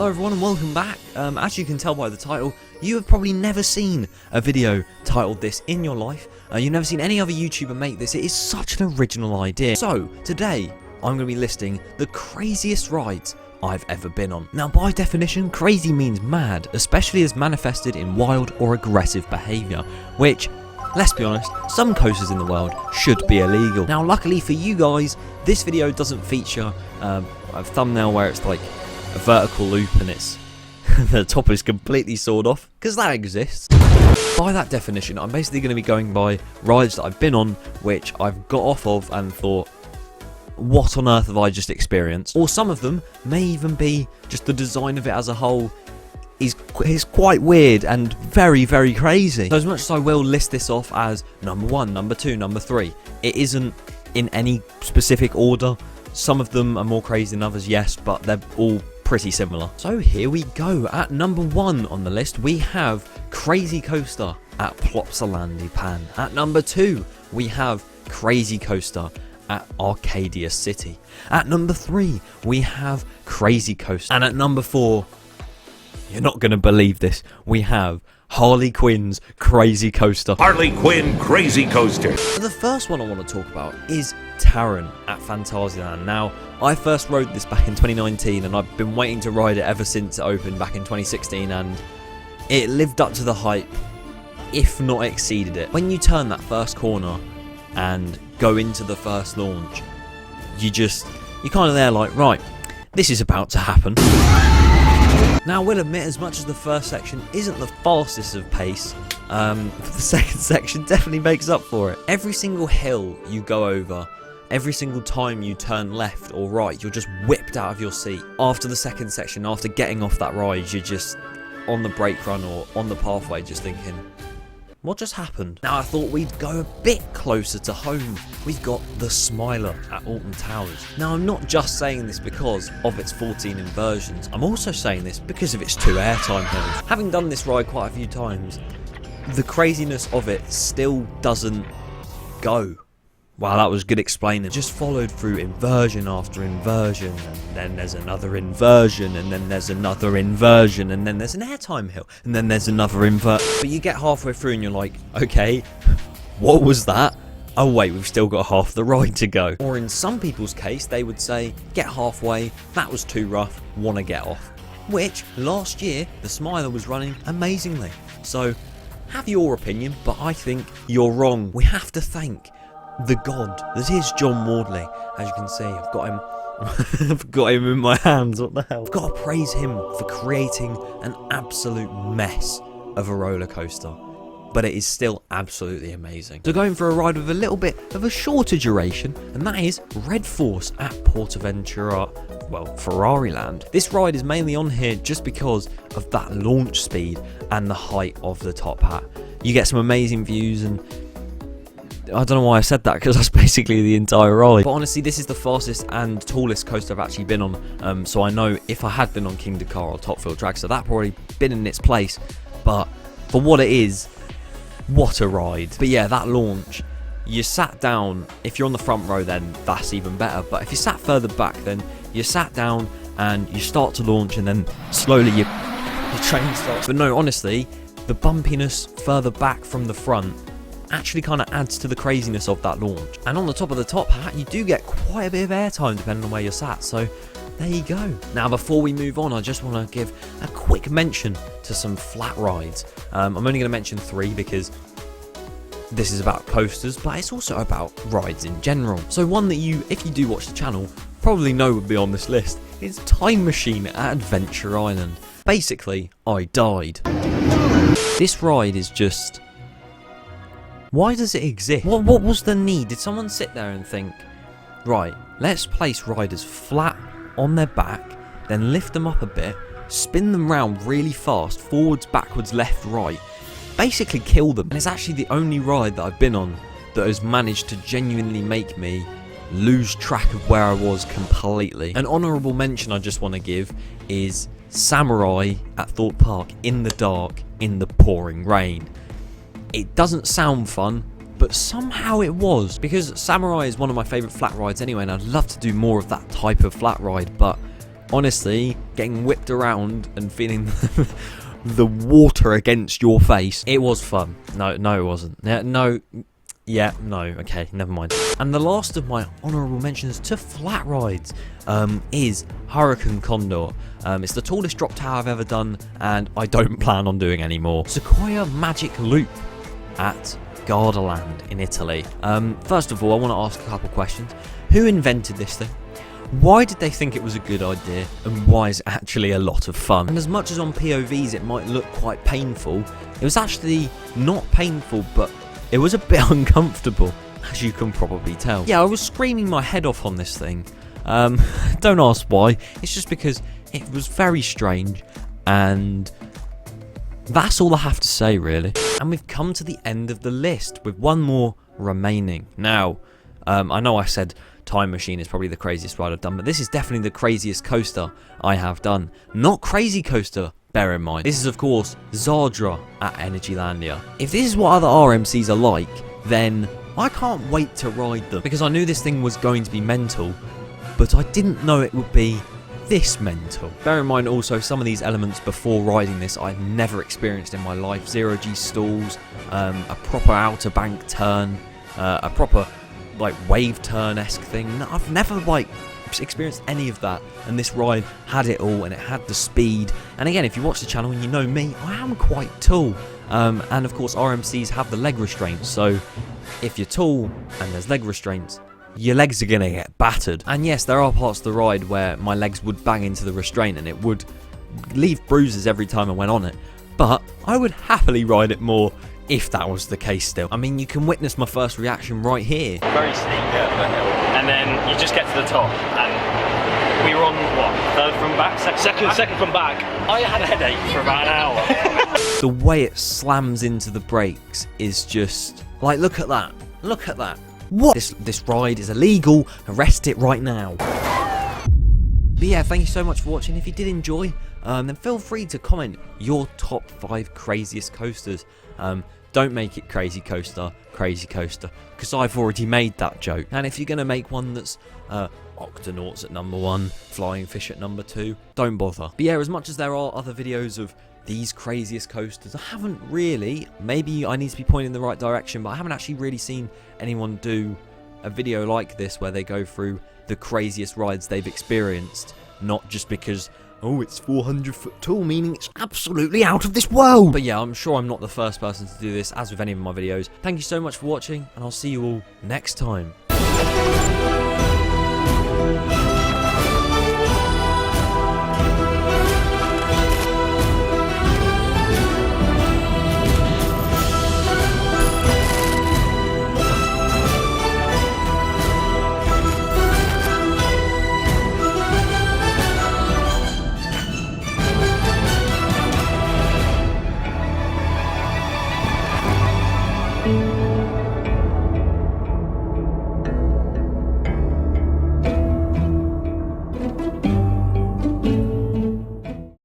Hello everyone and welcome back. As you can tell by the title, you have probably never seen a video titled this in your life. You've never seen any other YouTuber make this. It is such an original idea. So, today, I'm going to be listing the craziest rides I've ever been on. Now, by definition, crazy means mad, especially as manifested in wild or aggressive behaviour, which, let's be honest, some coasters in the world should be illegal. Now, luckily for you guys, this video doesn't feature a thumbnail where it's like a vertical loop and it's the top is completely sawed off, because that exists. By that definition, I'm basically going to be going by rides that I've been on, which I've got off of and thought, what on earth have I just experienced? Or some of them may even be just the design of it as a whole is quite weird and very, very crazy. So as much as I will list this off as number 1, number 2, number 3, it isn't in any specific order. Some of them are more crazy than others, yes, but they're all pretty similar. So here we go. At number 1 on the list, we have Crazy Coaster at Phantasialand, Japan. At number 2, we have Crazy Coaster at Arcadia City. At number 3, we have Crazy Coaster. And at number 4, you're not going to believe this, we have Harley Quinn's Crazy Coaster. Harley Quinn Crazy Coaster. The first one I want to talk about is Taron at Phantasialand. Now, I first rode this back in 2019 and I've been waiting to ride it ever since it opened back in 2016, and it lived up to the hype, if not exceeded it. When you turn that first corner and go into the first launch, you're kind of there like, right, this is about to happen. Now, I will admit, as much as the first section isn't the fastest of pace, the second section definitely makes up for it. Every single hill you go over, every single time you turn left or right, you're just whipped out of your seat. After the second section, after getting off that ride, you're just on the brake run or on the pathway just thinking, what just happened? Now, I thought we'd go a bit closer to home. We've got the Smiler at Alton Towers. Now, I'm not just saying this because of its 14 inversions. I'm also saying this because of its 2 airtime hills. Having done this ride quite a few times, the craziness of it still doesn't go. Wow, that was good explaining. Just followed through inversion after inversion, and then there's another inversion, and then there's another inversion, and then there's an airtime hill, and then there's another inversion. But you get halfway through and you're like, okay, what was that? Oh wait, we've still got half the ride to go. Or in some people's case, they would say, get halfway, that was too rough, wanna get off. Which, last year, the Smiler was running amazingly. So, have your opinion, but I think you're wrong. We have to thank the god that is John Wardley. As you can see, I've got him I've got him in my hands. What the hell? I've got to praise him for creating an absolute mess of a roller coaster, but it is still absolutely amazing. So going for a ride with a little bit of a shorter duration, and that is Red Force at Portaventura, well, Ferrariland. This ride is mainly on here just because of that launch speed and the height of the top hat. You get some amazing views, and I don't know why I said that, because that's basically the entire ride. But honestly, this is the fastest and tallest coaster I've actually been on. So I know if I had been on King Dakar or Top Thrill Dragster, that probably been in its place. But for what it is, what a ride. But yeah, that launch, you sat down. If you're on the front row, then that's even better. But if you sat further back, then you sat down and you start to launch, and then slowly your train starts. But no, honestly, the bumpiness further back from the front actually kind of adds to the craziness of that launch. And on the top of the top hat, you do get quite a bit of airtime depending on where you're sat, so there you go. Now, before we move on, I just want to give a quick mention to some flat rides. I'm only going to mention 3 because this is about coasters, but it's also about rides in general. So one that you, if you do watch the channel, probably know would be on this list is Time Machine at Adventure Island. Basically, I died. This ride is just, why does it exist? What was the need? Did someone sit there and think, right, let's place riders flat on their back, then lift them up a bit, spin them round really fast, forwards, backwards, left, right, basically kill them. And it's actually the only ride that I've been on that has managed to genuinely make me lose track of where I was completely. An honourable mention I just want to give is Samurai at Thorpe Park in the dark, in the pouring rain. It doesn't sound fun, but somehow it was, because Samurai is one of my favourite flat rides anyway, and I'd love to do more of that type of flat ride, but honestly, getting whipped around and feeling the water against your face, it was fun. No, it wasn't. Okay, never mind. And the last of my honourable mentions to flat rides is Hurricane Condor. It's the tallest drop tower I've ever done, and I don't plan on doing any more. Sequoia Magic Loop at Gardaland in Italy. First of all, I want to ask a couple questions. Who invented this thing? Why did they think it was a good idea, and why is it actually a lot of fun? And as much as on POVs it might look quite painful, it was actually not painful, but it was a bit uncomfortable, as you can probably tell. Yeah, I was screaming my head off on this thing. Don't ask why, it's just because it was very strange, and that's all I have to say, really. And we've come to the end of the list, with one more remaining. Now, I know I said Time Machine is probably the craziest ride I've done, but this is definitely the craziest coaster I have done. Not Crazy Coaster, bear in mind. This is, of course, Zadra at Energylandia. If this is what other RMCs are like, then I can't wait to ride them, because I knew this thing was going to be mental, but I didn't know it would be this mental. Bear in mind also, some of these elements before riding this I'd never experienced in my life. 0G stalls, a proper outer bank turn, a proper like wave turn-esque thing. I've never like experienced any of that, and this ride had it all, and it had the speed. And again, if you watch the channel and you know me, I am quite tall, and of course RMCs have the leg restraints, so if you're tall and there's leg restraints, your legs are gonna get battered. And yes, there are parts of the ride where my legs would bang into the restraint and it would leave bruises every time I went on it, but I would happily ride it more if that was the case still. I mean, you can witness my first reaction right here. Very steep, yeah, the hill. And then you just get to the top, and we were on, what, third from back? Second from back. I had a headache for about an hour. The way it slams into the brakes is just, like, look at that. Look at that. What? This ride is illegal. Arrest it right now. But yeah, thank you so much for watching. If you did enjoy, then feel free to comment your top 5 craziest coasters. Don't make it Crazy Coaster, because I've already made that joke. And if you're going to make one that's Octonauts at number 1, Flying Fish at number 2, don't bother. But yeah, as much as there are other videos of these craziest coasters, I haven't really, maybe I need to be pointing in the right direction, but I haven't actually really seen anyone do a video like this where they go through the craziest rides they've experienced, not just because, oh, it's 400 foot tall, meaning it's absolutely out of this world. But yeah, I'm sure I'm not the first person to do this, as with any of my videos. Thank you so much for watching, and I'll see you all next time. Thank you.